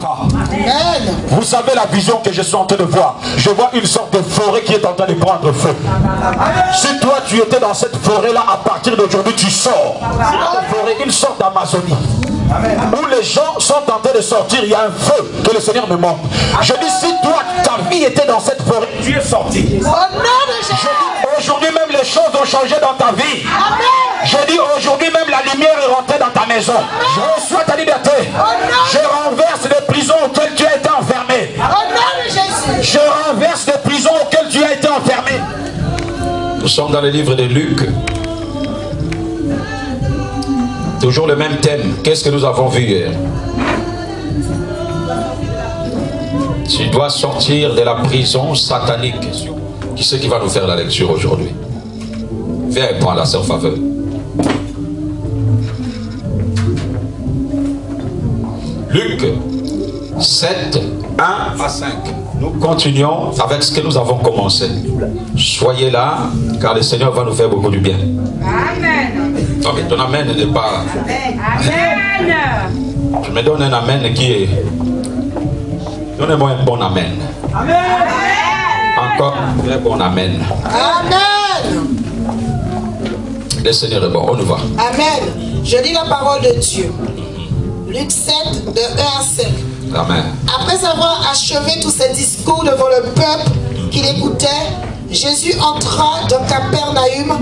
Amen. Vous savez la vision que je suis en train de voir. Je vois une sorte de forêt qui est en train de prendre feu. Si toi tu étais dans cette forêt là, à partir d'aujourd'hui tu sors. Cette forêt, une sorte d'Amazonie, où les gens sont en train de sortir. Il y a un feu que le Seigneur me montre. Je dis, si toi ta vie était dans cette forêt, tu es sorti. Aujourd'hui même les choses ont changé dans ta vie. Je dis, aujourd'hui même la lumière est rentrée dans ta maison. Je reçois ta liberté. Je renverse les prisons auxquelles tu as été enfermé. Je renverse les prisons auxquelles tu as été enfermé. Nous sommes dans le livre de Luc. Toujours le même thème. Qu'est-ce que nous avons vu hier? Tu dois sortir de la prison satanique. Qui c'est qui va nous faire la lecture aujourd'hui? Viens et prends la sœur Faveur. Luc 7, 1 à 5. Nous continuons avec ce que nous avons commencé. Soyez là, car le Seigneur va nous faire beaucoup du bien. Amen. Ok, ton amen n'est pas... Amen. Je me donne un amen qui est... Donnez-moi un bon amen. Amen. Encore un très bon amen. Amen. Le Seigneur est bon, on y va. Amen. Je lis la parole de Dieu. Luc 7, de 1 à 5. Amen. Après avoir achevé tous ses discours devant le peuple qui l'écoutait, Jésus entra dans Capernaum.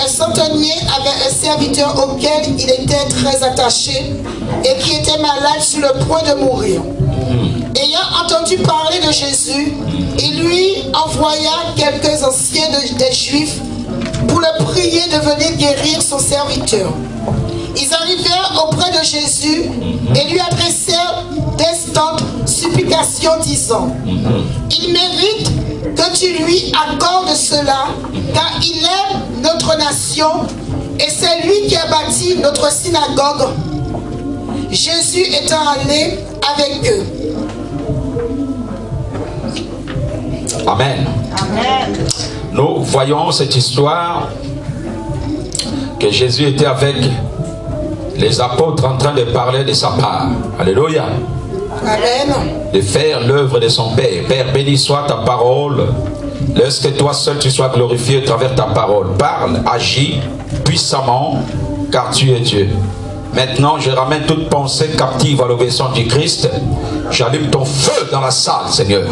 Un centenier avait un serviteur auquel il était très attaché et qui était malade sur le point de mourir. Ayant entendu parler de Jésus, il lui envoya quelques anciens des Juifs pour le prier de venir guérir son serviteur. Ils arrivèrent auprès de Jésus et lui adressèrent d'instantes supplications disant: il mérite que tu lui accordes cela, car il aime notre nation et c'est lui qui a bâti notre synagogue. Jésus étant allé avec eux. Amen. Amen. Nous voyons cette histoire que Jésus était avec les apôtres en train de parler de sa part. Alléluia. Amen. De faire l'œuvre de son Père. Père, béni soit ta parole. Laisse que toi seul tu sois glorifié à travers ta parole. Parle, agis puissamment, car tu es Dieu. Maintenant, je ramène toute pensée captive à l'obéissance du Christ. J'allume ton feu dans la salle, Seigneur,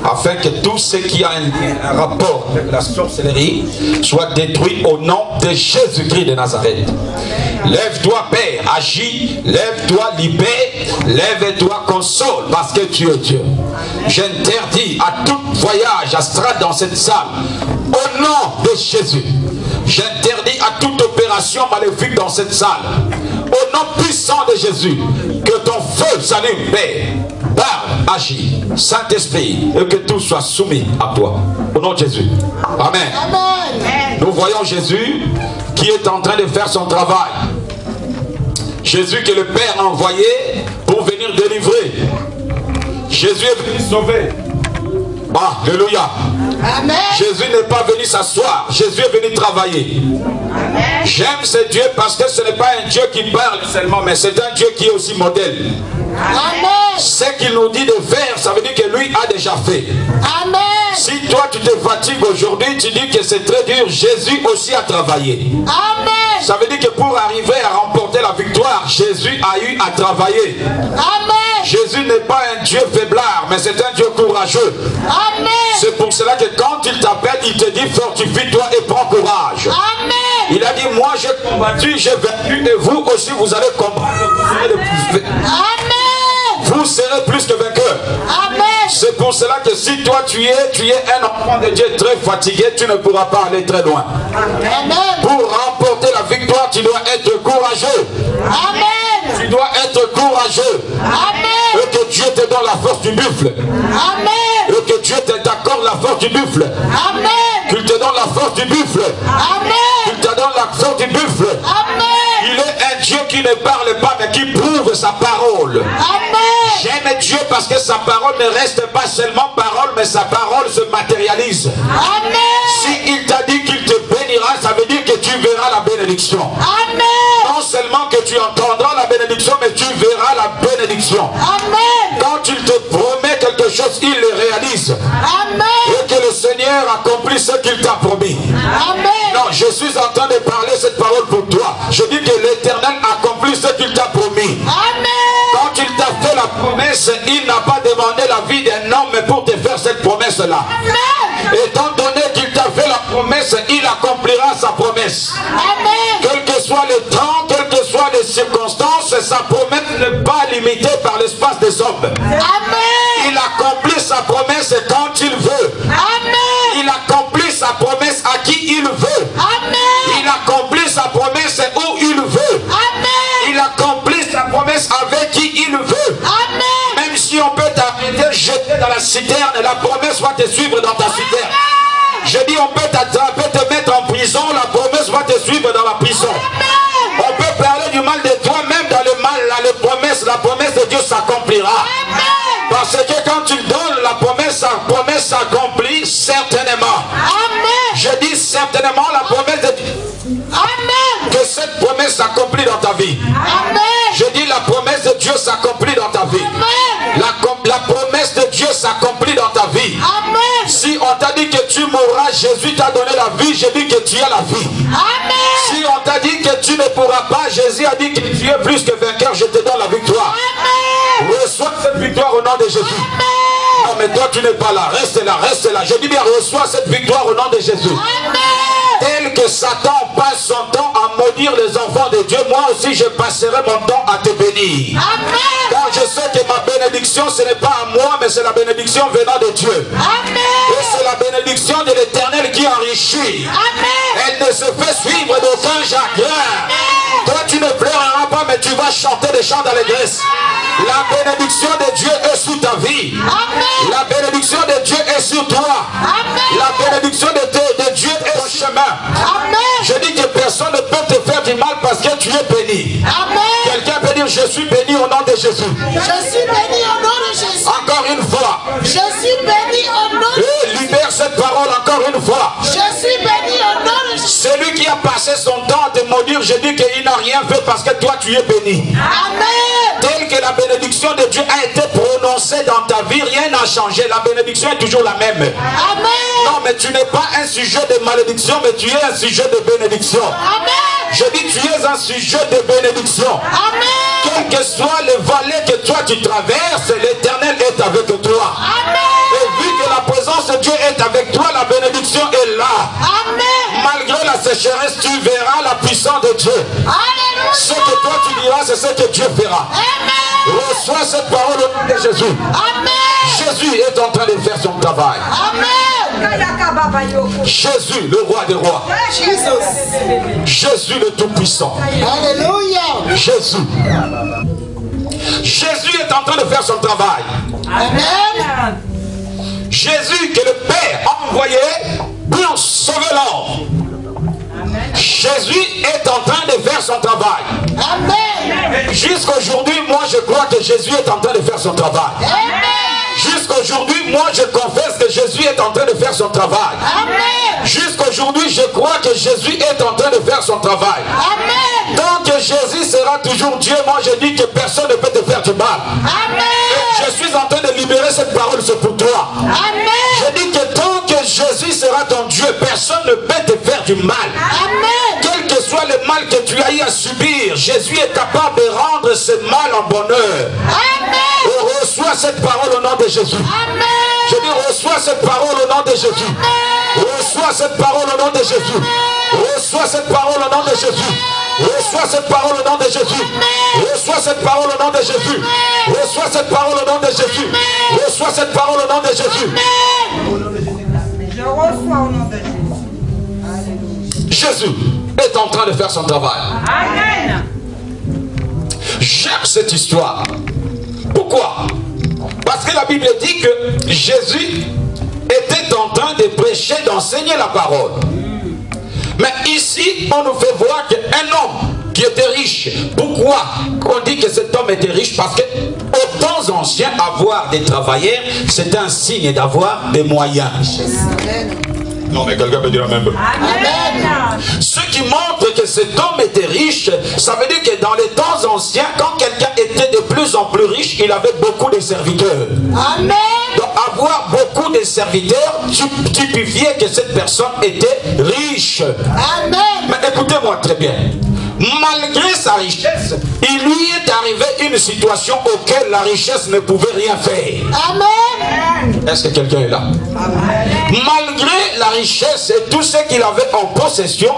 afin que tout ce qui a un rapport avec la sorcellerie soit détruit au nom de Jésus-Christ de Nazareth. Lève-toi, Père, agis, lève-toi, libère, lève-toi, console, parce que tu es Dieu. J'interdis à tout voyage astral dans cette salle, au nom de Jésus. J'interdis à toute opération maléfique dans cette salle, au nom puissant de Jésus. Que ton feu s'allume, Père. Parle, agis, Saint-Esprit, et que tout soit soumis à toi. Au nom de Jésus. Amen. Amen. Nous voyons Jésus qui est en train de faire son travail. Jésus que le Père a envoyé pour venir délivrer. Jésus est venu sauver. Alléluia. Amen. Jésus n'est pas venu s'asseoir. Jésus est venu travailler. J'aime ce Dieu parce que ce n'est pas un Dieu qui parle seulement, mais c'est un Dieu qui est aussi modèle. Amen. Ce qu'il nous dit de faire, ça veut dire que lui a déjà fait. Amen. Si toi tu te fatigues aujourd'hui, tu dis que c'est très dur, Jésus aussi a travaillé. Amen. Ça veut dire que pour arriver à remporter la victoire, Jésus a eu à travailler. Amen. Jésus n'est pas un Dieu faiblard, mais c'est un Dieu courageux. Amen. C'est pour cela que quand il t'appelle, il te dit fortifie-toi et prends courage. Amen. Il a dit moi j'ai combattu, j'ai vaincu et vous aussi vous allez combattre. Vous serez plus... Amen. Vous serez plus que vainqueur. Amen. C'est pour cela que si toi tu es un enfant de Dieu très fatigué, tu ne pourras pas aller très loin. Amen. Pour remporter la victoire, tu dois être courageux. Amen. Tu dois être courageux. Amen. Et que Dieu te donne la force du buffle. Amen. Et que Dieu t'accorde la force du buffle. Amen. Qu'il te donne la force du buffle. Amen. Qu'il te donne la force du buffle. Amen. Il est un Dieu qui ne parle pas mais qui prouve sa parole. Amen. J'aime Dieu parce que sa parole ne reste pas seulement parole, mais sa parole se matérialise. Amen. Si il t'a dit qu'il te bénira, ça veut dire que tu verras la bénédiction. Amen. Non seulement que tu entendras la bénédiction, mais tu verras la bénédiction. Amen. choses, il les réalise. Amen. Et que le Seigneur accomplit ce qu'il t'a promis. Amen. Non, je suis en train de parler cette parole pour toi. Je dis que l'Éternel accomplit ce qu'il t'a promis. Amen. Quand il t'a fait la promesse, il n'a pas demandé la vie d'un homme pour te faire cette promesse-là. Étant donné qu'il t'a fait la promesse, il accomplira sa promesse. Amen. Quel que soit le temps, quelles que soient les circonstances, sa promesse n'est pas limitée par l'espace des hommes. Amen. Il accomplit sa promesse quand il veut. Amen. Il accomplit sa promesse à qui il veut. Amen. Il accomplit sa promesse où il veut. Amen. Il accomplit sa promesse avec qui il veut. Amen. Même si on peut t'arrêter, jeter dans la citerne, la promesse va te suivre dans ta citerne. Je dis, on peut t'attraper, te mettre en prison, la promesse va te suivre dans la prison. On peut parler du mal de toi, même dans le mal, là, la promesse de Dieu s'accomplira. Parce que quand tu donnes la promesse s'accomplit certainement. Amen. Je dis certainement la promesse de Dieu. Amen. Que cette promesse s'accomplit dans ta vie. Amen. Je dis la promesse de Dieu s'accomplit dans ta vie. Amen. La promesse de Dieu s'accomplit dans ta vie. Amen. Si on t'a dit que tu mourras, Jésus t'a donné la vie, je dis que tu as la vie. Amen. Si on t'a dit que tu ne pourras pas, Jésus a dit que tu es plus que vainqueur, je te donne la victoire. Amen. Reçois cette victoire au nom de Jésus. Amen. Non mais toi tu n'es pas là, reste là, reste là. Je dis bien, reçois cette victoire au nom de Jésus. Amen. Tel que Satan passe son temps à maudire les enfants de Dieu, moi aussi je passerai mon temps à te bénir. Amen. Car je sais que ma bénédiction ce n'est pas à moi, mais c'est la bénédiction venant de Dieu. Amen. Et c'est la bénédiction de l'Éternel qui enrichit. Amen. Elle ne se fait suivre d'aucun chagrin. Toi tu ne pleureras pas, mais tu vas chanter des chants d'allégresse. La bénédiction de Dieu est sur ta vie. Amen. La bénédiction de Dieu est sur toi. Amen. La bénédiction de Dieu est au chemin. Amen. Je dis que personne ne peut te faire du mal parce que tu es béni. Amen. Quelqu'un peut dire je suis béni au nom de Jésus. Je suis béni au nom de Jésus. Encore une fois. Je suis béni au nom de Et libère cette parole encore une fois. Je suis béni au nom de Jésus. Celui qui a passé son temps à te maudire, je dis qu'il n'a rien fait parce que toi tu es béni. Amen. Tel que la bénédiction de Dieu a été prononcée dans ta vie, rien n'a changé. La bénédiction est toujours la même. Amen. Non, mais tu n'es pas un sujet de malédiction, mais tu es un sujet de bénédiction. Amen. Je dis tu es un sujet de bénédiction. Amen. Quel que soit le vallée que toi tu traverses, l'Éternel est avec toi. Amen. Et vu que la présence de Dieu est avec toi, la bénédiction est là. Amen. Malgré la sécheresse, tu verras la puissance de Dieu. Alléluia. Ce que toi tu diras, c'est ce que Dieu fera. Amen. Reçois cette parole au nom de Jésus. Amen. Jésus est en train de faire son travail. Amen. Jésus, le roi des rois. Jesus. Jésus, le Tout-Puissant. Alléluia. Jésus. Jésus est en train de faire son travail. Amen. Jésus que le Père a envoyé pour sauver l'homme. Jésus est en train de faire son travail. Amen. Jusqu'aujourd'hui, moi je crois que Jésus est en train de faire son travail. Amen. Jusqu'aujourd'hui, moi je confesse que Jésus est en train de faire son travail. Amen. Jusqu'aujourd'hui, je crois que Jésus est en train de faire son travail. Amen. Tant que Jésus sera toujours Dieu, moi je dis que personne ne peut te faire du mal. Amen. Je suis en train de libérer cette parole, c'est pour toi. Amen. Je dis que tant que Jésus sera ton Dieu, personne ne peut te faire du mal. Amen. Quel que soit le mal que tu as eu à subir, Jésus est capable de rendre ce mal en bonheur. Amen. Et reçois cette parole au nom de Jésus. Amen. Je dis reçois cette parole au nom de Jésus. Reçois cette parole au nom de Jésus. Reçois cette parole au nom de Jésus. Reçois cette parole au nom de Jésus. Reçois cette parole au nom de Jésus. Reçois cette parole au nom de Jésus. Reçois cette parole au nom de Jésus. Je reçois au nom de Jésus. Jésus est en train de faire son travail. Amen. J'aime cette histoire. Pourquoi? Parce que la Bible dit que Jésus était en train de prêcher, d'enseigner la parole. Mais ici, on nous fait voir qu'un homme qui était riche. Pourquoi on dit que cet homme était riche? Parce que aux temps anciens, avoir des travailleurs, c'était un signe d'avoir des moyens. Non, mais quelqu'un peut dire la même. Amen. Ce qui montre que cet homme était riche, ça veut dire que dans les temps anciens, quand quelqu'un était de plus en plus riche, il avait beaucoup de serviteurs. Amen. Donc avoir beaucoup de serviteurs typifiait que cette personne était riche. Amen. Mais écoutez-moi très bien. Malgré sa richesse, il lui est arrivé une situation auquel la richesse ne pouvait rien faire. Amen. Est-ce que quelqu'un est là? Malgré la richesse et tout ce qu'il avait en possession,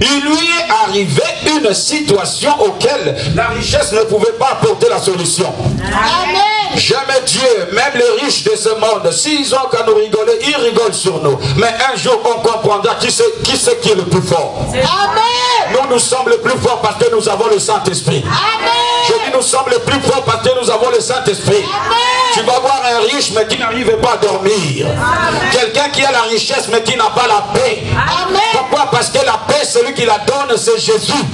il lui est arrivé une situation auquel la richesse ne pouvait pas apporter la solution. Amen. Jamais Dieu, même les riches de ce monde, s'ils ont qu'à nous rigoler, ils rigolent sur nous. Mais un jour, on comprendra qui c'est qui est le plus fort. Amen. Nous sommes les plus forts parce que nous avons le Saint-Esprit. Amen. Je dis nous sommes les plus forts parce que nous avons le Saint-Esprit. Tu vas voir un riche mais qui n'arrive pas à dormir. Quelqu'un qui a la richesse mais qui n'a pas la paix. Amen. Pourquoi? Parce que la paix, celui qui la donne, c'est Jésus. Amen.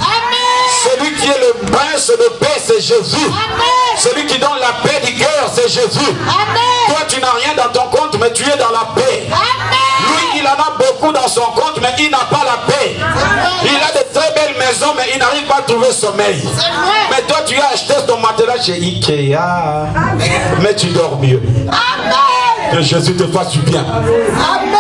Celui qui est le prince de paix, c'est Jésus. Amen. Celui qui donne la paix du cœur, c'est Jésus. Amen. Toi, tu n'as rien dans ton compte, mais tu es dans la paix. Amen. Lui, il en a beaucoup dans son compte, mais il n'a pas la paix. Il a de très belles maisons, mais il n'arrive pas à trouver sommeil. Mais toi, tu as acheté ton matelas chez Ikea, mais tu dors mieux. Amen. Que Jésus te fasse du bien. Amen.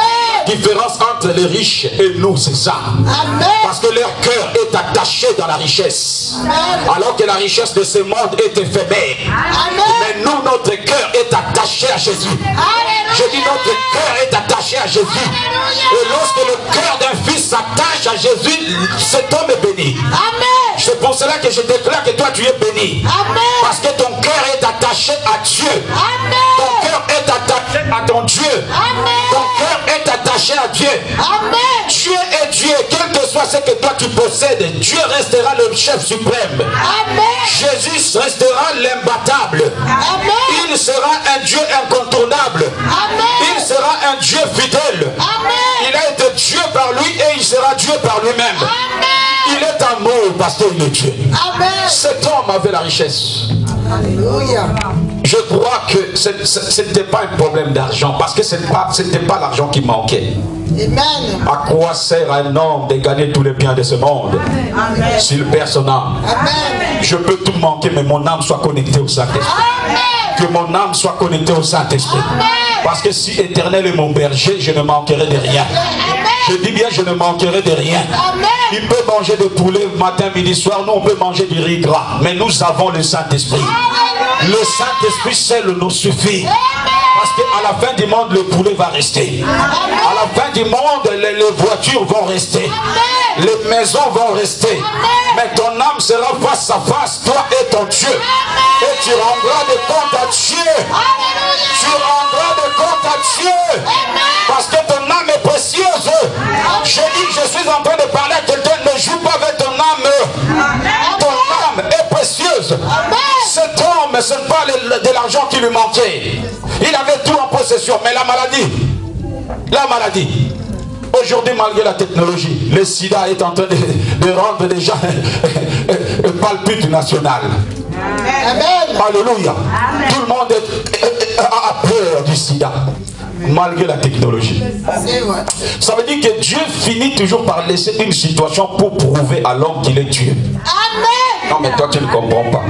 Différence entre les riches et nous, c'est ça. Amen. Parce que leur cœur est attaché dans la richesse. Amen. Alors que la richesse de ce monde est éphémère. Amen. Mais nous, notre cœur est attaché à Jésus. Alléluia. Je dis notre cœur est attaché à Jésus. Et lorsque le cœur d'un fils s'attache à Jésus, cet homme est béni. Amen. C'est pour cela que je déclare que toi tu es béni. Amen. Parce que ton cœur est attaché à Dieu. Amen. Ton cœur est attaché à ton Dieu. Amen. Ton cœur est attaché à Dieu. Amen. Dieu est Dieu, quel que soit ce que toi tu possèdes, Dieu restera le chef suprême. Amen. Jésus restera l'imbattable. Amen. Il sera un Dieu incontournable. Amen. Il sera un Dieu fidèle. Amen. Il a été Dieu par lui et il sera Dieu par lui-même. Amen. Il est amour parce qu'il est Dieu. Amen. Cet homme avait la richesse. Alléluia. Je crois que ce n'était pas un problème d'argent parce que ce n'était pas l'argent qui manquait. Amen. À quoi sert à un homme de gagner tous les biens de ce monde s'il perd son âme? Amen. Je peux tout manquer, mais mon âme soit connectée au Saint-Esprit. Amen. Que mon âme soit connectée au Saint-Esprit. Parce que si Éternel est mon berger, je ne manquerai de rien. Je dis bien, je ne manquerai de rien. Amen. Il peut manger des poulets matin, midi, soir. Nous, on peut manger du riz gras. Mais nous avons le Saint-Esprit. Le Saint-Esprit seul nous suffit. Parce qu'à la fin du monde, le poulet va rester. À la fin du monde, les voitures vont rester. Les maisons vont rester. Mais ton âme sera face à face, toi et ton Dieu. Et tu rendras des comptes à Dieu. Tu rendras des comptes à Dieu. Parce que ton âme est précieuse. Je dis, je suis en train de parler à quelqu'un, ne joue pas avec ton âme. Ton âme est précieuse. Cet homme, ce n'est pas de l'argent qui lui manquait. Il avait tout en possession, mais la maladie. Aujourd'hui, malgré la technologie, le sida est en train de rendre des gens palpite national. Amen. Alléluia. Tout le monde a peur du sida, malgré la technologie. C'est vrai. Ça veut dire que Dieu finit toujours par laisser une situation pour prouver à l'homme qu'il est Dieu. Amen. Non, mais toi, tu ne comprends pas.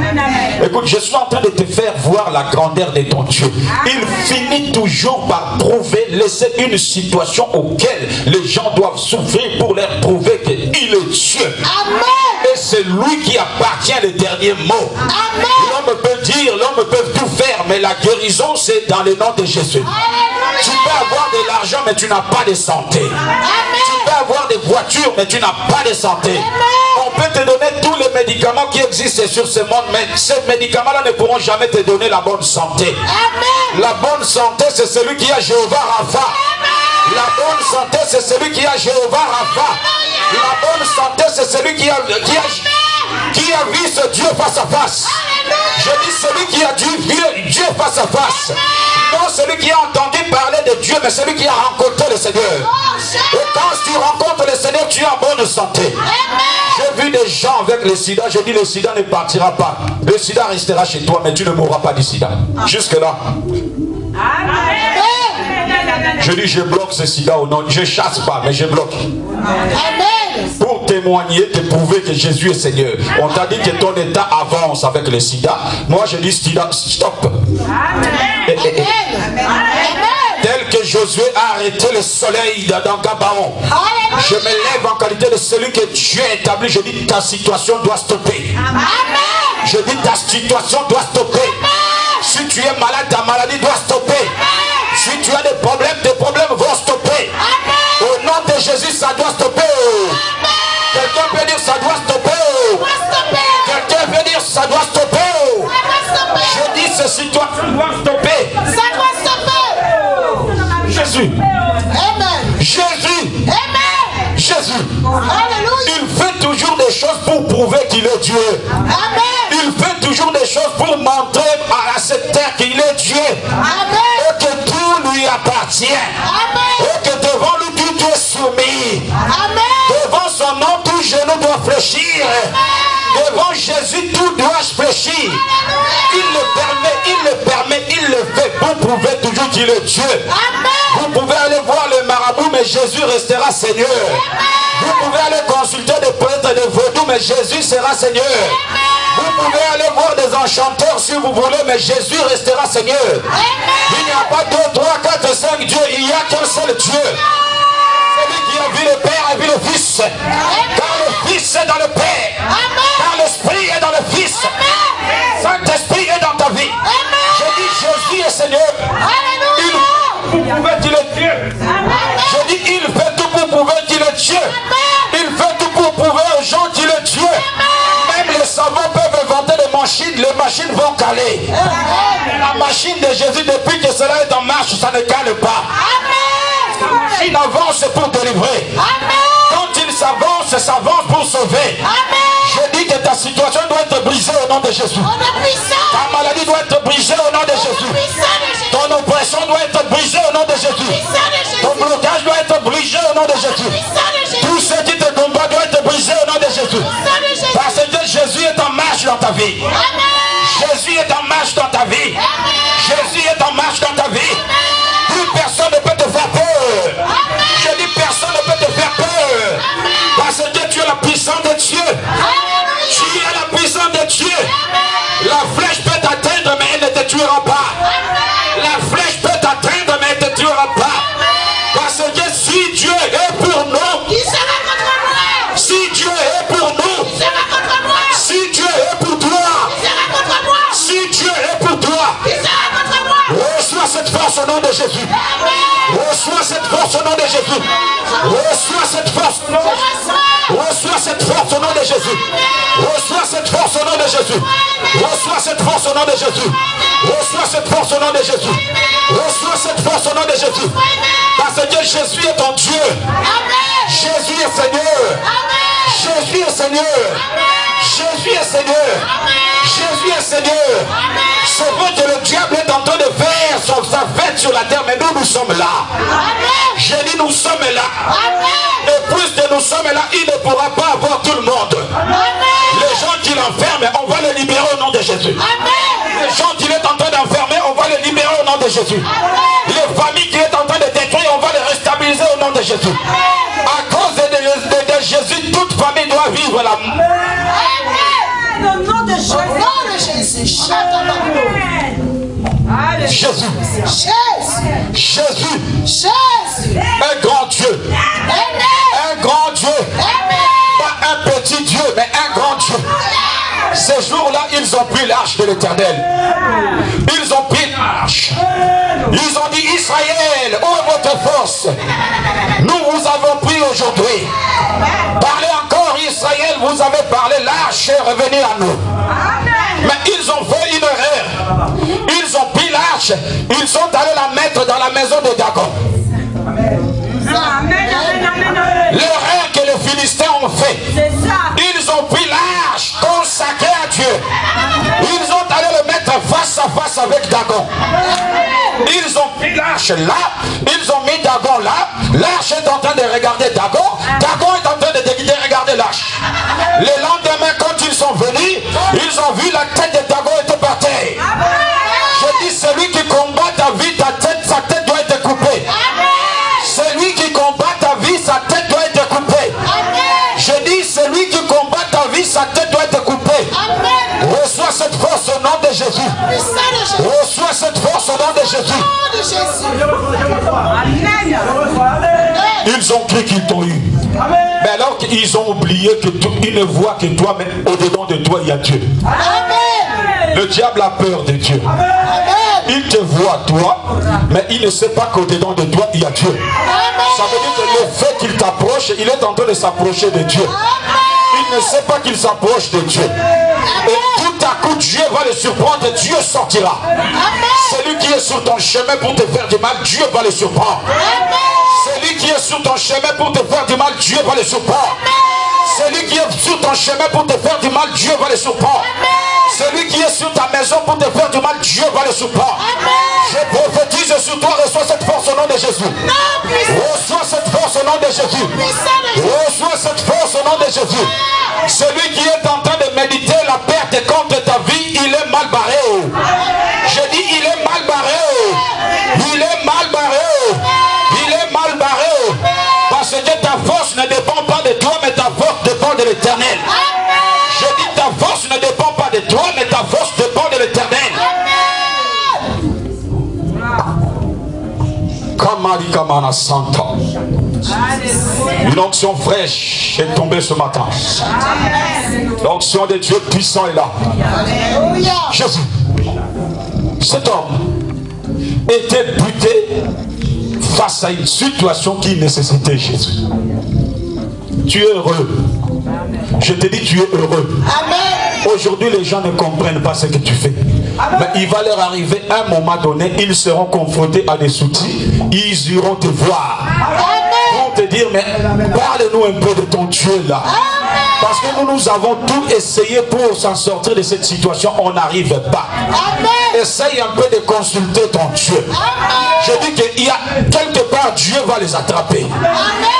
Écoute, je suis en train de te faire voir la grandeur de ton Dieu. Il finit toujours par prouver, laisser une situation auquel les gens doivent souffrir pour leur prouver qu'il est Dieu. Amen. Et c'est lui qui appartient le dernier mot. Amen. L'homme peut dire, l'homme peut tout faire, mais la guérison, c'est dans le nom de Jésus. Tu peux avoir de l'argent, mais tu n'as pas de santé. Tu peux avoir des voitures, mais tu n'as pas de santé. On peut te donner tous les médicaments qui existent sur ce monde, mais ces médicaments-là ne pourront jamais te donner la bonne santé. La bonne santé, c'est celui qui a Jéhovah Rapha. La bonne santé, c'est celui qui a Jéhovah Rapha. La bonne santé, c'est celui qui a vu ce Dieu face à face. Je dis celui qui a vu Dieu face à face. Non celui qui a entendu parler de Dieu, mais celui qui a rencontré le Seigneur. Et quand tu rencontres le Seigneur, tu es en bonne santé. J'ai vu des gens avec le sida, je dis le sida ne partira pas. Le sida restera chez toi, mais tu ne mourras pas du sida. Jusque là. Je dis je bloque ce sida au nom. Je chasse pas, mais je bloque. Amen. Pour témoigner, te prouver que Jésus est Seigneur. On t'a dit que ton état avance avec le sida. Moi je dis sida, stop. Amen. Amen. Josué a arrêté le soleil dans Gabaon, je me lève en qualité de celui que Dieu a établi. Je dis ta situation doit stopper. Je dis ta situation doit stopper. Si tu es malade, ta maladie doit stopper. Si tu as des problèmes, tes problèmes vont stopper. Au nom de Jésus, ça doit stopper. Quelqu'un peut dire ça doit stopper. Quelqu'un peut dire ça doit stopper. Je dis ce situation doit stopper. Ça doit stopper. Jésus. Amen. Jésus. Amen. Jésus. Alléluia. Il fait toujours des choses pour prouver qu'il est Dieu. Amen. Il fait toujours des choses pour montrer à cette terre qu'il est Dieu. Amen. Et que tout lui appartient. Amen. Et que devant lui tout est soumis. Amen. Devant son nom tout genou doit fléchir. Devant Jésus tout doit fléchir. Il le permet, il le fait pour prouver toujours qu'il est Dieu. Amen. Vous pouvez aller voir le marabout, mais Jésus restera Seigneur. Vous pouvez aller consulter des prêtres et des vaudous, mais Jésus sera Seigneur. Vous pouvez aller voir des enchanteurs si vous voulez, mais Jésus restera Seigneur. Il n'y a pas 2, 3, 4, 5 dieux, il n'y a qu'un seul Dieu. Celui qui a vu le Père a vu le Fils. Car le Fils est dans le Père. Car l'Esprit est dans le Fils. Saint-Esprit est dans ta vie. Je dis Jésus est Seigneur. Vous pouvez dire le Dieu. Je dis il fait tout pour prouver qu'il est Dieu. Il fait tout pour prouver aux gens qu'il est Dieu. Même les savants peuvent inventer des machines, les machines vont caler. La machine de Jésus, depuis que cela est en marche, ça ne cale pas. La machine avance pour délivrer. Quand il s'avance, ça avance pour sauver. Je dis que ta situation doit être brisée au nom de Jésus. Ta maladie doit être brisée au nom de Jésus. Ton oppression doit être brisée au nom de Jésus. Ton blocage doit être brisé au nom de Jésus. Tout ce qui te combat doit être brisé au nom de Jésus. Parce que Jésus est en marche dans ta vie. Jésus est en marche dans ta vie. Jésus est en marche dans ta vie. Plus personne ne peut te faire peur. Je dis personne ne peut te faire peur. Parce que tu es la puissance de Dieu. Tu es la puissance de Dieu. La flèche peut t'atteindre, mais elle ne te tuera pas. La flèche peut t'atteindre, mais elle ne te tuera pas. Parce que si Dieu est pour nous, Qui sera contre moi? si Dieu est pour nous, Qui sera contre moi? si Dieu est pour toi, Qui sera contre moi? si Dieu est pour toi, Qui sera contre moi? reçois cette force au nom de Jésus. Reçois cette force au nom de Jésus. Reçois cette force au nom de Jésus. Reçois cette force au nom de Jésus. Reçois cette force au nom de Jésus. Reçois cette force au nom de Jésus. Reçois cette force au nom de Jésus. Reçois cette force au nom de Jésus. Parce que Jésus est ton Dieu. Jésus est Seigneur. Jésus est Seigneur. Jésus est Seigneur. Jésus est Seigneur. C'est vrai que le diable est en train de faire sa fête sur la terre, mais nous sommes là. Je dis nous sommes là. Et plus que nous sommes là, il ne pourra pas avoir tout le monde. Les gens qui l'enferment, on va les libérer au nom de Jésus. Les gens qu'il est en train d'enfermer, on va les libérer au nom de Jésus. Les familles qu'il est en train de détruire, on va les restabiliser au nom de Jésus. À cause de Jésus, toute famille doit vivre la mort. Au nom de Jésus. Au nom de Jésus. Jésus. Jésus. Jésus. Un grand Dieu. Un grand Dieu. Pas un petit Dieu, mais un grand Dieu. Ces jours-là, ils ont pris l'arche de l'Éternel. Ils ont pris l'arche. Ils ont dit Israël, où est votre force? Nous vous avons pris aujourd'hui. Parlez encore Israël, vous avez parlé, l'arche est revenue à nous. Mais ils ont fait une erreur. Ils ont pris l'arche, ils sont allés la mettre dans la maison de Dagon. L'erreur que les Philistins ont fait, ils ont pris l'arche consacrée à Dieu. Ils ont allé le mettre face à face avec Dagon. Ils ont pris l'arche là, ils ont mis Dagon là. L'arche est en train de regarder Dagon. Dagon est en train de regarder l'arche. Le lendemain, quand ils sont venus, ils ont vu la tête de Dagon était par terre. Je dis, celui qui combat ta vie, sa tête doit être coupée. Celui qui combat ta vie, sa tête doit être coupée. Je dis, celui qui combat ta vie, sa tête doit être coupée. Reçois cette force au nom de Jésus. Reçois cette force au nom de Jésus. Ils ont cru qu'ils t'ont eu. Mais alors qu'ils ont oublié qu'ils ne voient que toi, mais au-dedans de toi, il y a Dieu. Le diable a peur de Dieu. Il te voit toi, mais il ne sait pas qu'au-dedans de toi, il y a Dieu. Ça veut dire que le fait qu'il t'approche, il est en train de s'approcher de Dieu. Il ne sait pas qu'il s'approche de Dieu. Et tout à coup, Dieu va le surprendre, Dieu sortira. Celui qui est sur ton chemin pour te faire du mal, Dieu va le surprendre. Celui qui est sur ton chemin pour te faire du mal, Dieu va le surprendre. Celui qui est sur ton chemin pour te faire du mal, Dieu va le surprendre. Celui qui est sur ta maison pour te faire du mal, Dieu va le surprendre. Je prophétise sur toi, reçois cette force au nom de Jésus. Reçois cette force au nom de Jésus. Reçois cette force au nom de Jésus. Celui qui est en train de méditer la perte contre ta vie, il est mal barré. Je dis, il est mal barré. Il est mal barré. Il est mal barré. Parce que ta force ne dépend pas de toi, mais ta force dépend de l'Éternel. Je dis, ta force ne dépend pas de toi, mais ta force dépend de l'Éternel. Kamana Santa. Une onction fraîche est tombée ce matin. L'onction de Dieu puissant est là. Jésus, cet homme était buté face à une situation qui nécessitait Jésus. Tu es heureux. Je te dis, tu es heureux. Aujourd'hui, les gens ne comprennent pas ce que tu fais. Mais il va leur arriver un moment donné, ils seront confrontés à des soucis, ils iront te voir. Pour te dire, mais parle-nous un peu de ton Dieu là. Parce que nous avons tout essayé pour s'en sortir de cette situation, on n'arrive pas. Essaye un peu de consulter ton Dieu. Je dis qu'il y a quelque part, Dieu va les attraper.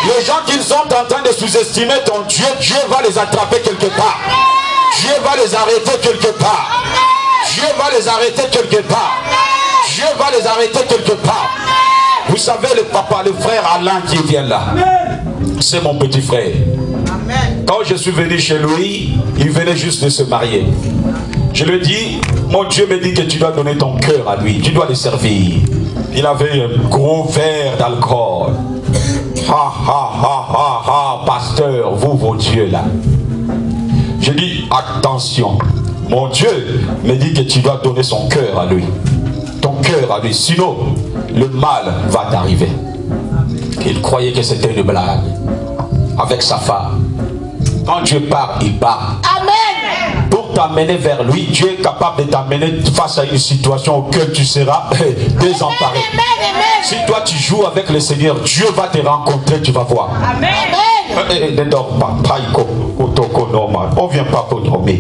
Les gens qui sont en train de sous-estimer ton Dieu, Dieu va les attraper quelque part. Dieu va les arrêter quelque part. Dieu va les arrêter quelque part. Dieu va les arrêter quelque part. Vous savez, le papa, le frère Alain qui vient là, c'est mon petit frère. Quand je suis venu chez lui, il venait juste de se marier. Je lui ai dit, mon Dieu me dit que tu dois donner ton cœur à lui, tu dois le servir. Il avait un gros verre d'alcool. Pasteur, vous, vos dieux là. Je dis, attention, mon Dieu me dit que tu dois donner son cœur à lui. Ton cœur à lui, sinon le mal va t'arriver. Il croyait que c'était une blague avec sa femme. Quand Dieu part, il part. Amen. Pour t'amener vers lui, Dieu est capable de t'amener face à une situation auquel tu seras désemparé. Si toi tu joues avec le Seigneur, Dieu va te rencontrer, tu vas voir. Amen. Ne dors pas. On vient pas pour dormir.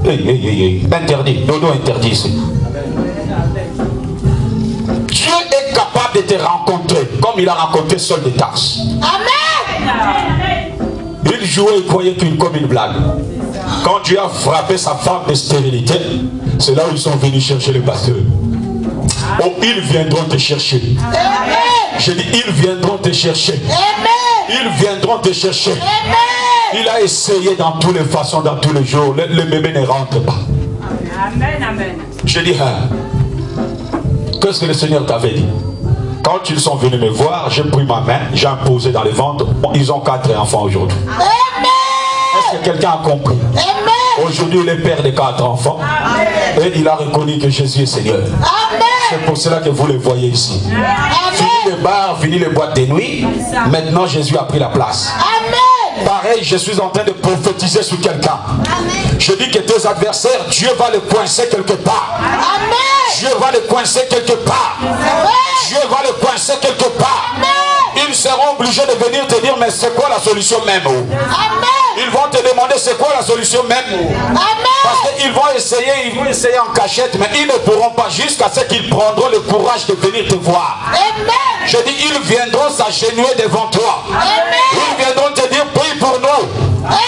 Interdit. Dodo interdit ici. Dieu est capable de te rencontrer comme il a rencontré Saul de Tarse. Amen. Il jouait, il croyait comme une blague. Quand Dieu a frappé sa femme de stérilité, c'est là où ils sont venus chercher le pasteur. Oh, ils viendront te chercher. Amen. Je dis, ils viendront te chercher. Amen. Ils viendront te chercher. Amen. Il a essayé dans toutes les façons, dans tous les jours. Le bébé ne rentre pas. Amen, amen. Je dis, hein, qu'est-ce que le Seigneur t'avait dit? Quand ils sont venus me voir, j'ai pris ma main, j'ai imposé dans le ventre. Ils ont 4 enfants aujourd'hui. Est-ce que quelqu'un a compris? Aujourd'hui, il est père de 4 enfants. Amen. Et il a reconnu que Jésus est Seigneur. C'est pour cela que vous le voyez ici. Fini les bars, fini les boîtes de nuit. Maintenant, Jésus a pris la place. Amen. Pareil, je suis en train de prophétiser sur quelqu'un. Je dis que tes adversaires, Dieu va les coincer quelque part. Amen. Dieu va les coincer quelque part. Amen. Dieu va les coincer quelque part. Amen. Ils seront obligés de venir te dire, mais c'est quoi la solution même? Amen. Ils vont te demander c'est quoi la solution même. Amen. Parce qu'ils vont essayer en cachette, mais ils ne pourront pas jusqu'à ce qu'ils prendront le courage de venir te voir. Amen. Je dis, ils viendront s'agenouiller devant toi. Amen. Ils viendront te dire, prie pour nous. Amen.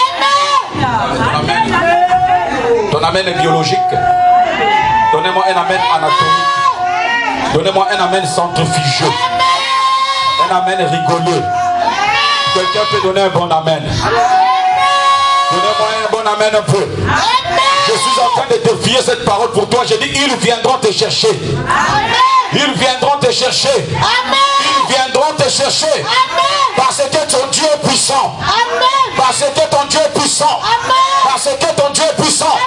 Ton amen est biologique. Donnez-moi un amen anatomique. Donnez-moi un amen centrifugeux. Un amen rigoleux. Quelqu'un peut donner un bon amen. Donnez-moi un bon amen un peu. Je suis en train de défier cette parole pour toi. Je dis, ils viendront te chercher. Ils viendront te chercher. Ils viendront te chercher. Parce que ton Dieu est puissant. Parce que ton Dieu est puissant. Parce que ton Dieu est puissant.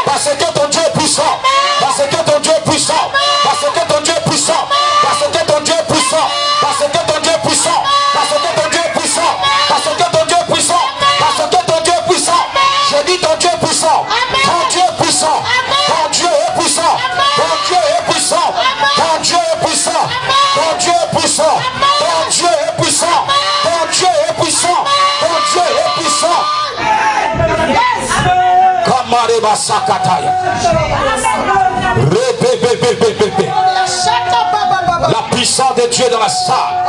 Parce que ton Dieu est puissant. Parce que ton Dieu est puissant. Parce que ton Dieu est puissant. Parce que ton Dieu est puissant. Parce que ton Dieu est puissant. Parce que ton Dieu est puissant. Parce que ton Dieu est puissant. Parce que ton Dieu est puissant. Je dis ton Dieu est puissant. Ton Dieu est puissant. Ton Dieu est puissant. Ton Dieu est puissant. Ton Dieu est puissant. Ton Dieu est puissant. Ton Dieu est puissant. Ton Dieu est puissant. Ton Dieu est puissant. Kamareba sakataya. La puissance de Dieu dans la salle.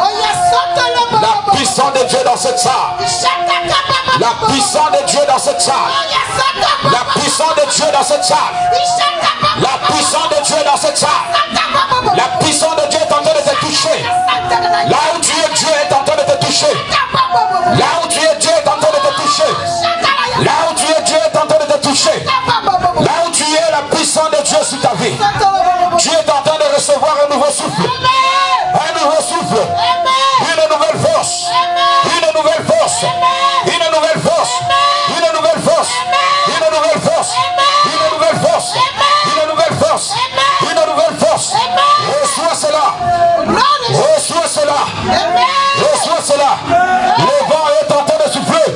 La puissance de Dieu dans cette salle. La puissance de Dieu dans cette salle. La puissance de Dieu dans cette salle. La puissance de Dieu dans cette salle. La puissance de Dieu est en train de te toucher. Là où tu es, Dieu est en train de te toucher. Là où tu es, Dieu est en train de te toucher. Là où tu es, Dieu est en train de te toucher. Là où tu es, la puissance de Dieu sur ta vie. Dieu est en train de recevoir un nouveau souffle. Un nouveau souffle. Une nouvelle force. Une nouvelle force. Une nouvelle force. Une nouvelle force. Une nouvelle force. Une nouvelle force. Une nouvelle force. Une nouvelle force. Reçois cela. Reçois cela. Reçois cela. Le vent est en train de souffler.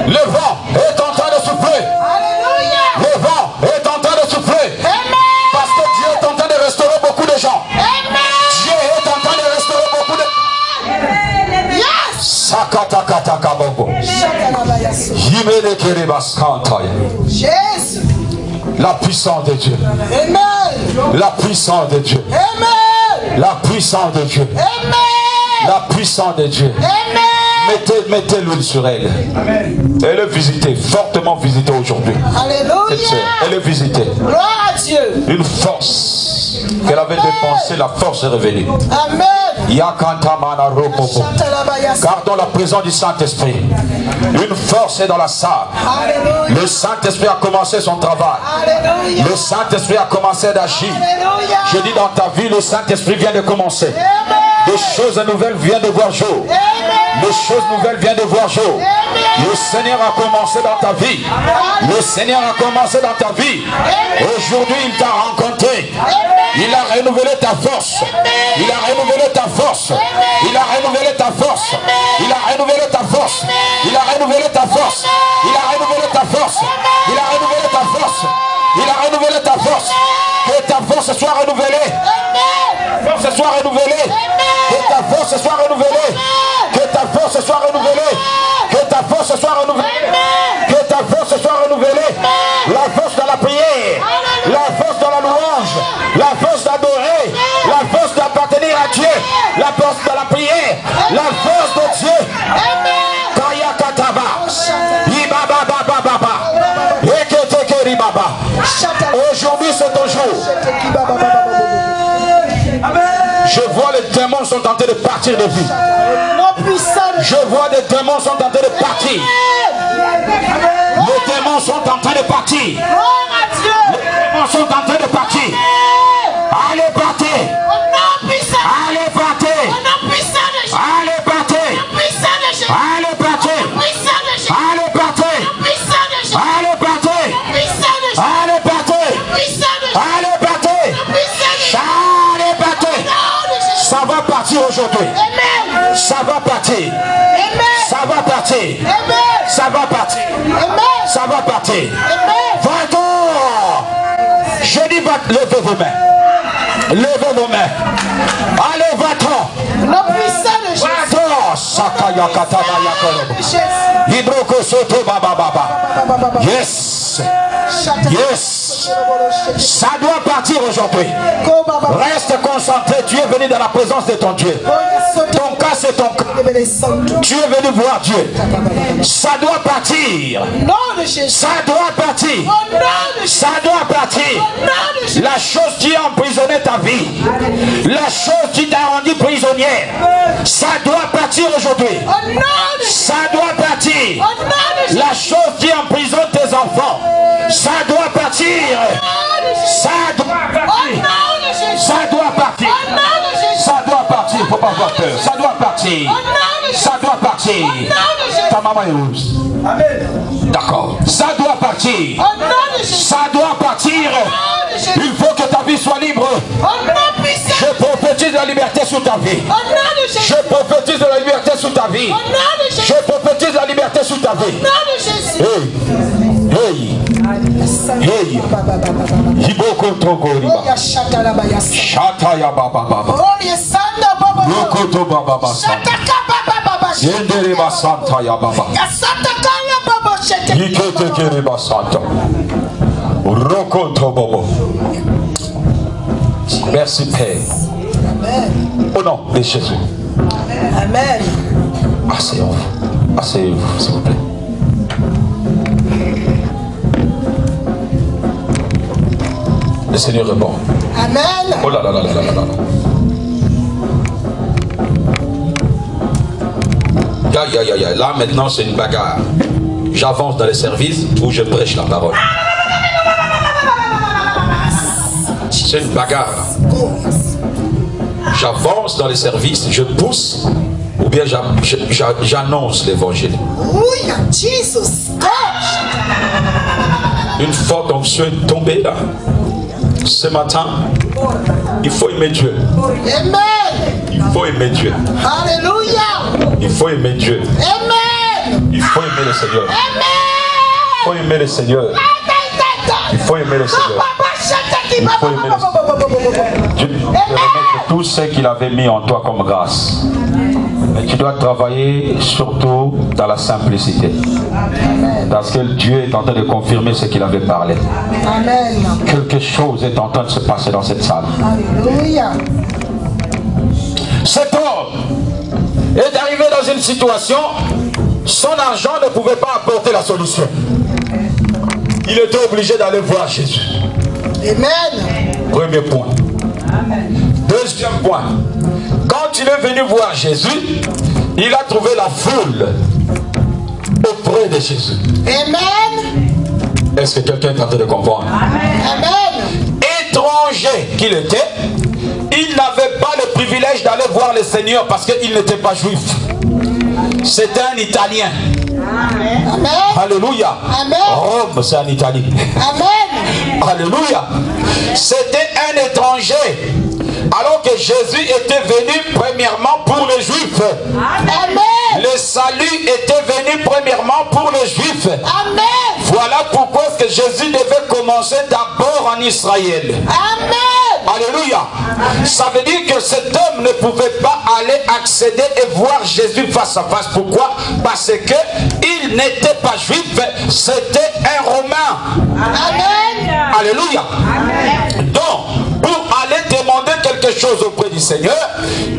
Le vent est en train de souffler. Le vent est en train de souffler. Parce que Dieu est en train de restaurer beaucoup de gens. Dieu est en train de restaurer beaucoup de Jésus. La puissance de Dieu. La puissance de Dieu. La puissance de Dieu. La puissance de Dieu. Mettez l'huile sur elle. Elle est visitée, fortement visitée aujourd'hui. Cette sœur, elle est visitée. Gloire à Dieu. Une force qu'elle avait dépensée, la force est revenue. Amen. Gardons la présence du Saint-Esprit. Une force est dans la salle. Le Saint-Esprit a commencé son travail. Le Saint-Esprit a commencé d'agir. Je dis dans ta vie, le Saint-Esprit vient de commencer. Des choses nouvelles viennent de voir jour. Les choses nouvelles viennent de voir jour. Le Seigneur a commencé dans ta vie. Le Seigneur a commencé dans ta vie. Aujourd'hui, il t'a rencontré. Il a renouvelé ta force. Il a renouvelé ta force. Il a renouvelé ta force. Il a renouvelé ta force. Il a renouvelé ta force. Il a renouvelé ta force. Il a renouvelé ta force. Il a renouvelé ta force. Que ta force soit renouvelée. Que ta force soit renouvelée. Que ta force soit renouvelée. Que ta force soit renouvelée. Que ta force soit renouvelée. Que ta force soit renouvelée. La force dans la prière. La force dans la louange. La force d'adorer. La force d'appartenir à Dieu. La force dans la prière. La force de Dieu. Kaya kataba. Ibaba baba baba. Eketeke baba. Aujourd'hui c'est ton jour. Je vois les démons sont en train de partir de vous. Je vois des démons sont en train de partir. Les démons sont en train de partir. Les démons sont en train de partir. Allez partez. Allez partez. Allez partez. Allez partez. Allez partez. Allez partez. Allez partez. Allez partez. Allez partez. Ça va partir aujourd'hui. Ça va partir. Ça va partir. Ça va partir. Ça va partir. Va-t'en. Je dis levez vos mains. Levez vos mains. Allez, va-t'en. Va-t'en. Sakaya katana yakolobo. Hidroko soto baba baba. Yes. Yes. Ça doit partir aujourd'hui. Reste concentré. Tu es venu dans la présence de ton Dieu. Ton cas c'est ton cas. Tu es venu voir Dieu. Ça doit partir. Ça doit partir. Ça doit partir. La chose qui a emprisonné ta vie, la chose qui t'a rendu prisonnière, ça doit partir aujourd'hui. Ça doit partir. La chose qui emprisonne tes enfants, ça doit partir. Ça doit partir. Ça doit partir. Ça doit partir. Faut pas avoir peur. Ça doit partir. Ça doit partir. Ta maman est rouge. D'accord. Ça doit partir. Ça doit partir. Il faut que ta vie soit libre. Je prophétise la liberté sur ta vie. Je prophétise la liberté sur ta vie. Je prophétise la liberté sur ta vie. Hey. Hey. Hiboko tokoriba. Shataya baba baba. Lokoto baba baba. Yendere basanta ya baba. Yikete kere basanta. Rokoto bobo. Merci Père. Au nom de Jésus. Amen. Asseyez-vous. Asseyez-vous, s'il vous plaît. Le Seigneur est bon. Amen. Oh là là là là là là là. Aïe aïe aïe aïe. Là maintenant c'est une bagarre. J'avance dans les services où je prêche la parole. C'est une bagarre. J'avance dans les services, je pousse ou bien j'annonce l'évangile. Une forte onction est tombée là. Ce matin, il faut aimer Dieu. Il faut aimer Dieu. Alléluia. Il faut aimer Dieu. Amen. Il faut aimer le Seigneur. Amen. Il faut aimer le Seigneur. Il faut aimer le Seigneur. Il faut aimer le Seigneur. Dieu te remet tout ce qu'il avait mis en toi comme grâce. Mais tu dois travailler surtout dans la simplicité. Parce que Dieu est en train de confirmer ce qu'il avait parlé. Amen. Quelque chose est en train de se passer dans cette salle. Alléluia. Cet homme est arrivé dans une situation, son argent ne pouvait pas apporter la solution. Il était obligé d'aller voir Jésus. Amen. Premier point. Deuxième point. Quand il est venu voir Jésus, il a trouvé la foule auprès de Jésus. Amen. Est-ce que quelqu'un est en train de comprendre? Amen. Étranger qu'il était, il n'avait pas le privilège d'aller voir le Seigneur parce qu'il n'était pas juif. C'était un Italien. Amen. Alléluia. Amen. Rome, c'est en Italie. Amen. Alléluia. C'était un étranger. Alors que Jésus était venu premièrement pour les Juifs. Amen. Le salut était venu premièrement pour les Juifs. Amen. Voilà pourquoi est-ce que Jésus devait commencer d'abord en Israël. Amen. Alléluia. Ça veut dire que cet homme ne pouvait pas aller accéder et voir Jésus face à face. Pourquoi? Parce que il n'était pas juif, c'était un Romain. Amen. Alléluia. Amen. Donc, pour aller demander quelque chose auprès du Seigneur,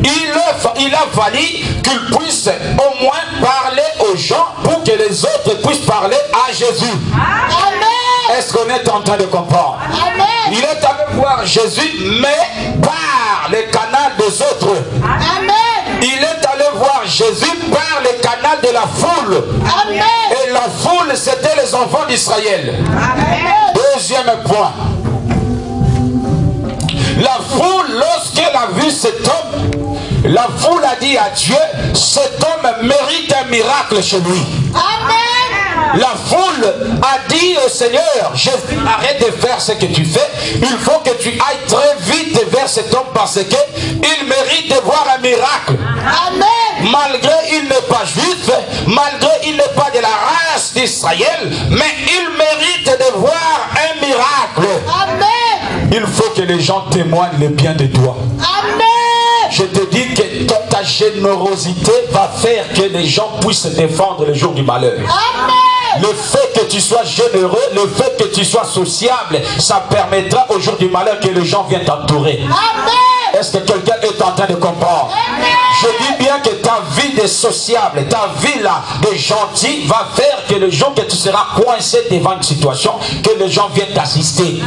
il a fallu qu'il puisse au moins parler aux gens pour que les autres puissent parler à Jésus. Amen. Est-ce qu'on est en train de comprendre? Amen. Il est allé voir Jésus, mais par le canal des autres. Amen. Il est allé voir Jésus par le canal de la foule. Amen. Et la foule, c'était les enfants d'Israël. Amen. Deuxième point. La foule, lorsqu'elle a vu cet homme, la foule a dit à Dieu, cet homme mérite un miracle chez lui. Amen. La foule a dit au Seigneur, Jésus, arrête de faire ce que tu fais, il faut que tu ailles très vite vers cet homme parce qu'il mérite de voir un miracle. Amen. Malgré il n'est pas juif, malgré il n'est pas de la race d'Israël, mais il mérite de voir un miracle. Amen. Il faut que les gens témoignent le bien de toi. Amen. Je te dis que ta générosité va faire que les gens puissent se défendre le jour du malheur. Amen. Le fait que tu sois généreux, le fait que tu sois sociable, ça permettra au jour du malheur que les gens viennent t'entourer. Amen. Est-ce que quelqu'un est en train de comprendre? Amen. Je dis bien que ta de sociable, ta vie là de gentil va faire que le jour que tu seras coincé devant une situation, que les gens viennent t'assister.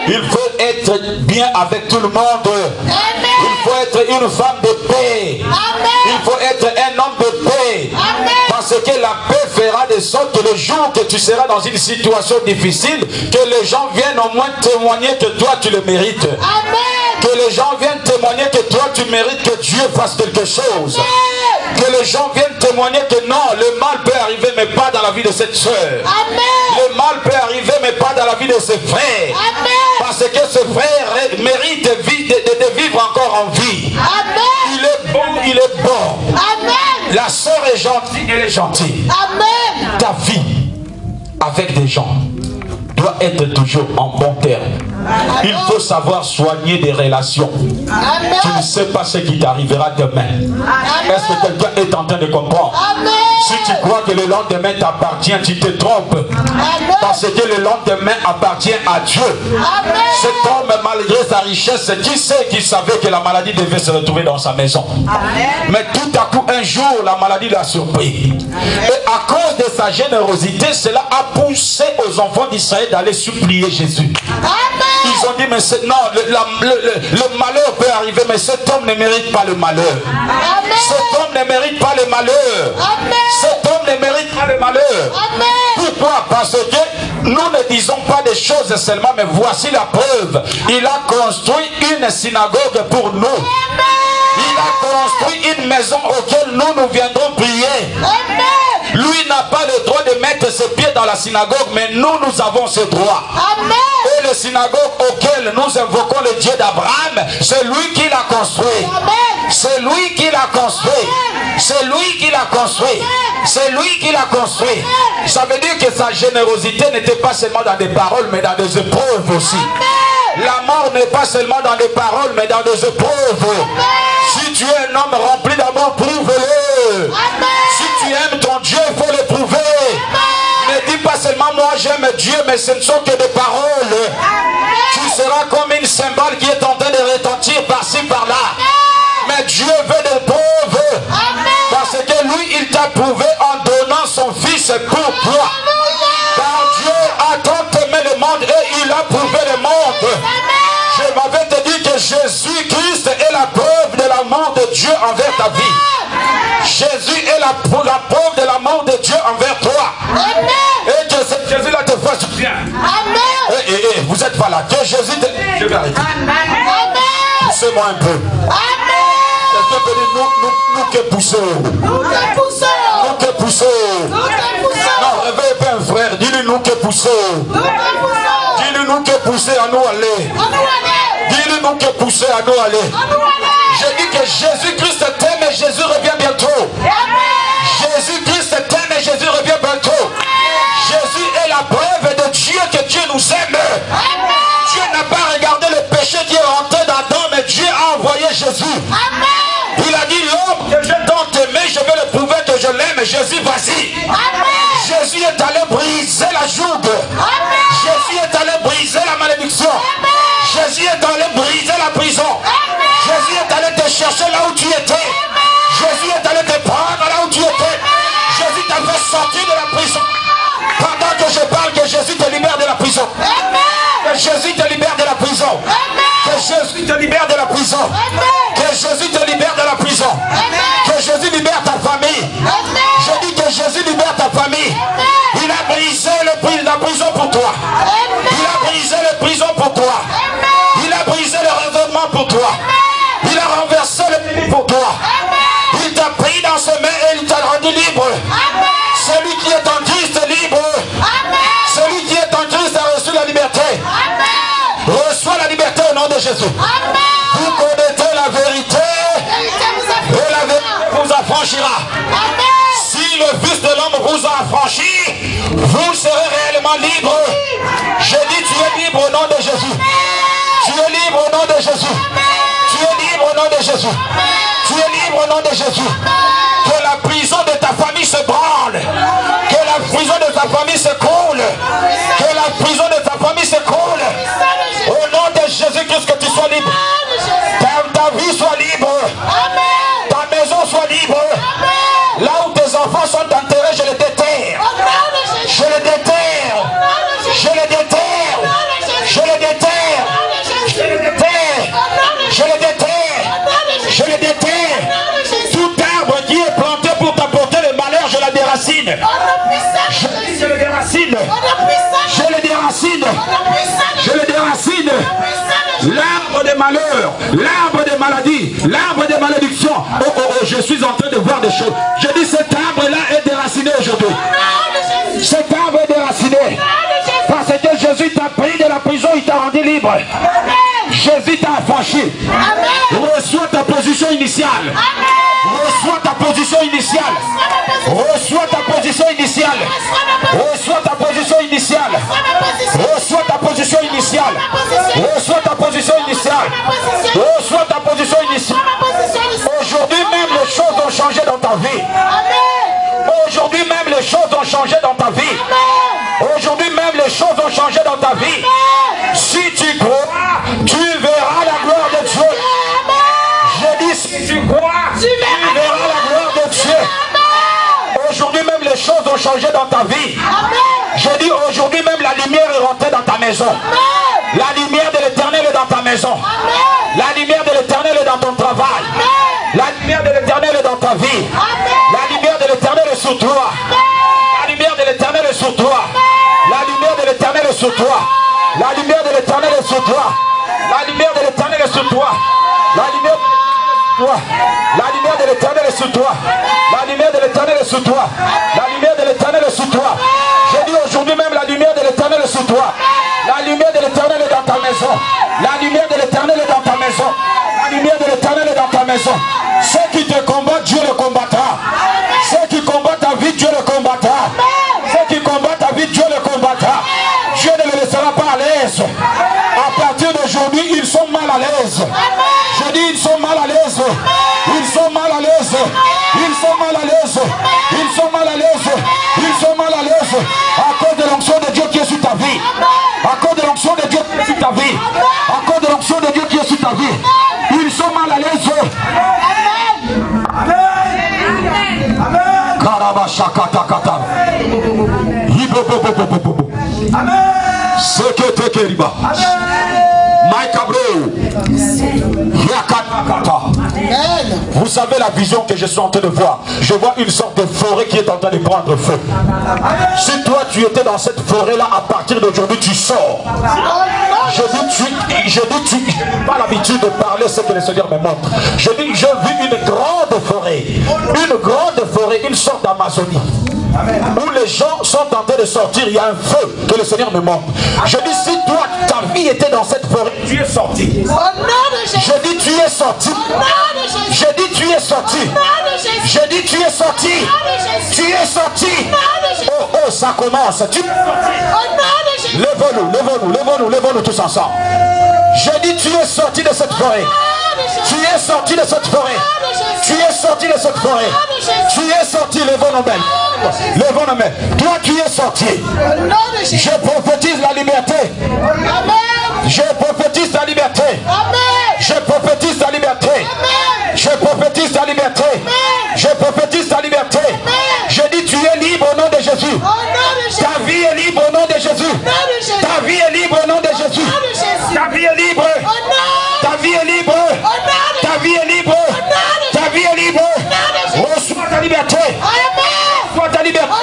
Il faut être bien avec tout le monde. Il faut être une femme de paix. Il faut être un homme de paix. Parce que la paix fera de sorte que le jour que tu seras dans une situation difficile, que les gens viennent au moins témoigner que toi tu le mérites. Que les gens viennent témoigner que toi tu mérites que Dieu fasse quelque chose. Que les gens viennent témoigner que non, le mal peut arriver mais pas dans la vie de cette soeur. Le mal peut arriver mais pas dans la vie de ses frères. Parce que ce frère mérite de vivre encore en vie. Il est bon, il est bon. La sœur est gentille, elle est gentille. Ta vie avec des gens doit être toujours en bon terme. Il faut savoir soigner des relations. Tu ne sais pas ce qui t'arrivera demain. Est-ce que quelqu'un est en train de comprendre? Si tu crois que le lendemain t'appartient, tu te trompes. Parce que le lendemain appartient à Dieu. Cet homme, malgré sa richesse, qui savait que la maladie devait se retrouver dans sa maison? Mais tout à coup, un jour, la maladie l'a surpris. Et à cause de sa générosité, cela a poussé aux enfants d'Israël d'aller supplier Jésus. Ils ont dit, mais non, le malheur peut arriver, mais cet homme ne mérite pas le malheur. Cet homme ne mérite pas le malheur. Cet homme ne mérite pas le malheur. Pourquoi? Parce que nous ne disons pas des choses seulement, mais voici la preuve. Il a construit une synagogue pour nous. Il a construit une maison auquel nous viendrons prier. Lui n'a pas le droit de mettre ses pieds dans la synagogue, mais nous avons ce droit. Et le synagogue auquel nous invoquons le Dieu d'Abraham, c'est lui qui l'a construit. C'est lui qui l'a construit. C'est lui qui l'a construit. C'est lui qui l'a construit. Ça veut dire que sa générosité n'était pas seulement dans des paroles, mais dans des épreuves aussi. L'amour n'est pas seulement dans des paroles, mais dans des épreuves. Si tu es un homme rempli d'amour, prouve-le. Si tu aimes ton Dieu, il faut le prouver. Ne dis pas seulement moi j'aime Dieu, mais ce ne sont que des paroles. Tu seras comme une cymbale qui est en train de retentir par-ci, par-là. Mais Dieu veut des preuves. Parce que lui, il t'a prouvé en donnant son fils pour toi. Car Dieu a tant aimé le monde et il a prouvé le monde. Je m'avais te dit que Jésus-Christ est la preuve de l'amour de Dieu envers ta vie. Jésus est la preuve de l'amour de Dieu envers toi. Et que ce Jésus-là te fasse bien. Vous êtes pas là. Que Jésus te... Je vais arrêter. Poussez-moi un peu. Quelqu'un peut dire nous que poussons. Nous que poussons. Non, réveille pas un frère. Dis-lui nous que poussons. Dis-lui nous que pousser à nous aller. Dis-lui nous que pousser à nous aller. Je dis que Jésus-Christ t'aime et Jésus revient bientôt. Jésus-Christ t'aime et Jésus revient bientôt. Jésus est la preuve de Dieu que Dieu nous aime. Dieu n'a pas regardé le péché qui est rentré dedans, mais Dieu a envoyé Jésus. Il a dit l'homme que je tant aimé, je vais le prouver que je l'aime. Jésus, vas-y. Jésus est allé briser la joug. Jésus est allé briser la malédiction. Jésus est allé briser la prison. Jésus est allé te chercher là où tu étais. Jésus est allé te prendre là où tu étais. Jésus t'a fait sortir de la prison. Pendant que je parle, que Jésus te libère de la prison. Que Jésus te libère de la prison. Que Jésus te libère de la prison. Que Jésus te libère de la prison. Que Jésus libère ta famille. Je dis que Jésus libère ta famille. Il a brisé la prison pour toi. Il a brisé la prison pour toi. Il a brisé le raisonnement pour toi. Il a renversé le pays pour toi. Il t'a pris dans ses mains et il t'a rendu libre. Celui qui est en Christ est libre. Celui qui est en Christ a reçu la liberté. Reçois la liberté au nom de Jésus. Vous connaissez la vérité et la vérité vous affranchira. Si le Fils de l'homme vous a affranchi, vous serez réellement libre. Je dis tu es libre au nom de Jésus. Tu es libre au nom de Jésus. Tu es libre au nom de Jésus. Tu es libre au nom de Jésus. Que la prison de ta famille se branle. Que la prison de ta famille se coule. Que la prison de ta famille se coule. Au nom de Jésus-Christ, que tu sois libre. Ta vie soit libre. Ta maison soit libre. déracine. Je le déracine. Je le déracine. Je le déracine. L'arbre des malheurs, l'arbre des maladies, l'arbre des malédictions. Oh, oh, oh, je suis en train de voir des choses. Je dis cet arbre-là est déraciné aujourd'hui. Cet arbre est déraciné. Parce que Jésus t'a pris de la prison, il t'a rendu libre. Jésus t'a affranchi. Reçois ta position initiale. Reçois ta position initiale. Reçois ta position initiale. Reçois ta position initiale. Reçois ta position initiale. Reçois ta position initiale. Reçois ta position initiale. Aujourd'hui même les choses ont changé dans ta vie. Aujourd'hui même les choses ont changé dans ta vie. Aujourd'hui même les choses ont changé dans ta vie. Si tu crois, tu verras la gloire de Dieu. Je dis si tu crois, tu verras la gloire de Dieu. Aujourd'hui même les choses ont changé dans ta vie. Je dis aujourd'hui même la lumière est rentrée dans ta maison. La lumière de l'Éternel est dans ta maison. La lumière de l'Éternel est dans ton travail. La lumière de l'Éternel est dans ta vie. La lumière de l'Éternel est sur toi. La lumière de l'Éternel est sur toi. La lumière de l'Éternel est sur toi. La lumière de l'Éternel est sur toi. La lumière de l'Éternel est sur toi. La lumière La lumière de l'Éternel est sur toi. La lumière de l'Éternel est sur toi. La lumière de l'Éternel est sur toi. Je dis aujourd'hui même la lumière de l'Éternel est sur toi. La lumière de l'Éternel est dans ta maison. La lumière de l'Éternel est dans ta maison. La lumière de l'Éternel est dans ta maison. Ceux qui te combattent, Dieu le combattra. Ceux qui combattent ta vie, Dieu le combattra. Ceux qui combattent ta vie, Dieu le combattra. Dieu ne le laissera pas à l'aise. À partir d'aujourd'hui, ils sont mal à l'aise. Je dis, ils sont mal à l'aise. Ils sont mal à l'aise. Ils sont mal à l'aise. Ils sont mal à l'aise. Ils sont mal à l'aise. À cause de l'onction de Dieu qui est sur ta vie. À cause de l'onction de Dieu qui est sur ta vie. À cause de l'onction de Dieu qui est sur ta vie. Ils sont mal à l'aise. Amen. Amen. Karabashakatakata. Amen. Sekete-keriba. Vous savez la vision que je suis en train de voir. Je vois une sorte de forêt qui est en train de prendre feu. Si toi tu étais dans cette forêt là, à partir d'aujourd'hui tu sors. Je dis tu n'as pas l'habitude de parler ce que le Seigneur me montre. Je dis j'ai vu une grande forêt, une sorte d'Amazonie, où les gens sont en train de sortir. Il y a un feu que le Seigneur me montre. Je dis si toi ta vie était dans cette forêt, tu es sorti. Je dis tu es sorti. Je dis tu es sorti. Je dis tu es sorti. Tu es sorti. Oh oh, ça commence. Lève-nous tous ensemble. Je dis tu es sorti de cette forêt. Tu es sorti de cette forêt. Tu es sorti de cette forêt. Tu es sorti. Lève-nous mains. Lève-nous mains. Toi tu es sorti. Je prophétise la liberté. Je prophétise la liberté. Je prophétise la liberté. Je prophétise la liberté. Je prophétise la liberté. Je dis tu es libre au nom de Jésus. Ta vie est libre au nom de Jésus. Ta vie est libre au nom de Jésus. Ta vie est libre. Ta vie est libre. Ta vie est libre. Ta vie est libre. Reçois ta liberté. Reçois ta liberté.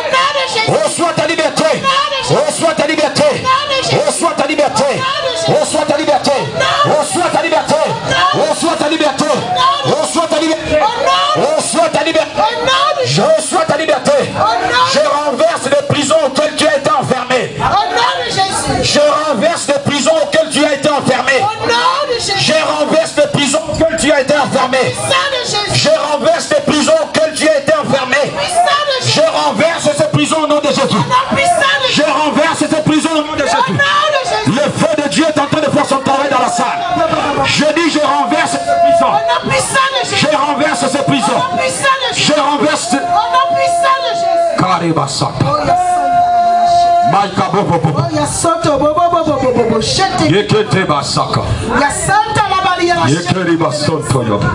Reçois ta liberté. Reçois ta liberté. Reçois ta liberté. Reçois ta liberté. Reçois ta liberté. Reçois ta liberté. Reçois ta liberté. Reçois ta liberté. Je reçois ta liberté. Je renverse les prisons auxquelles tu as été enfermé. Je renverse les prisons auxquelles tu as été enfermé. Je renverse les prisons auxquelles tu as été enfermé. Je renverse les prisons auxquelles tu as été enfermé. Je renverse ces prisons au nom de Jésus. Je renverse ces prisons au nom de Jésus. Le feu de Dieu est en train de faire son travail dans la salle. Je dis je renverse ces prisons. Je renverse ces prisons. Je renverse ces... Karibasata. Maika bobo bobo. Yekete basaka. Yekeri basonto yobo.